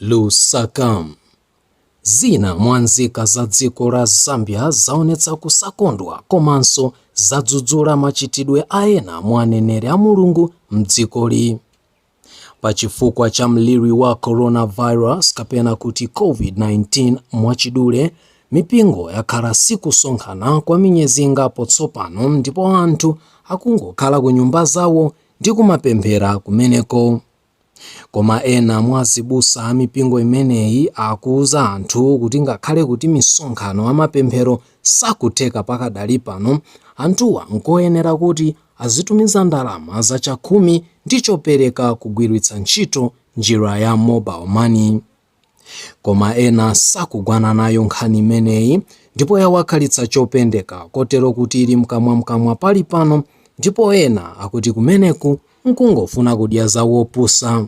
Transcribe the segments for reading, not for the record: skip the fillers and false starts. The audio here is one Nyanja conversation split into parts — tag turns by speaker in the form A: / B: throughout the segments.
A: Lusaka. Zina mwanzika za dziko la Zambia zaonetsa kusakondwa komanso zadzudzula machitidwe aena mwa aneneri a Mulungu mdzikoli. Pachifukwa cha mliri wa coronavirus kapena kuti COVID-19 mwachidule, mipingo yakhala sikusonkhana kwa miyezi ingapo tsopano ndipo anthu akungokhala ku nyumba zawo ndi kumapemphera kumeneko. Koma ena mwa azibusa a mipingo imeneyi akuwuza anthu kuti ngakhale kuti misonkhano amapemphero sakutheka pakadali pano, anthuwa nkoyenera kuti azitumiza ndalama za chakhumi ndi chopereka kugwiritsa ntchito njira ya mobile money. Koma ena sakugwana nayo nkhani imeneyi ndipo yawakhalitsa chopendeka kotero kuti ili mkamwa pali pano, ndipo ena akuti kumeneku nkungofuna kudya zawo opusa.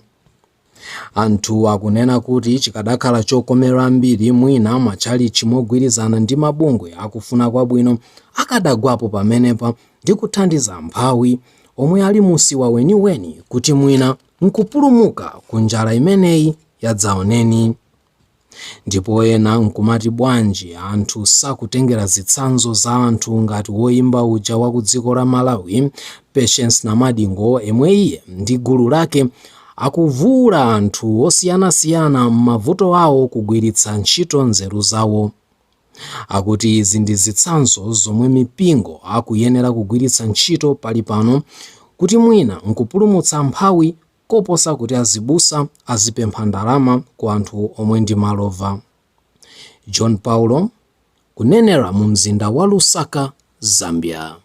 A: Anthu akunena kuti chikadakhala chokomera ambiri mwina machali chimogwirizana ndi mabungwe akufuna kwabwino akadagwapo pamenepa ndi kuthandiza mphawi omwe ali musiwa weniweni kuti mwina nkupulumuka ku njala imeneyi yadzaoneni. Ndipo ena nkumati bwanji anthu sakutengera zitsanzo za anthu ngati woyimba uja wa ku dziko la Malawi Patience Namadingo, emwe iye ndi gulu lake akuvula anthu osiyanasiyana m'mavuto awo kugwiritsa ntchito nzeru zawo. Akuti izi ndi zitsanzo zomwe mipingo akuyenera kugwiritsa ntchito pali pano kuti mwina nkupulumutsa mphawi koposa kuti azibusa azipempha ndalama ku anthu omwe ndi malova. John Paulo, kunenera mu mzinda wa Lusaka, Zambia.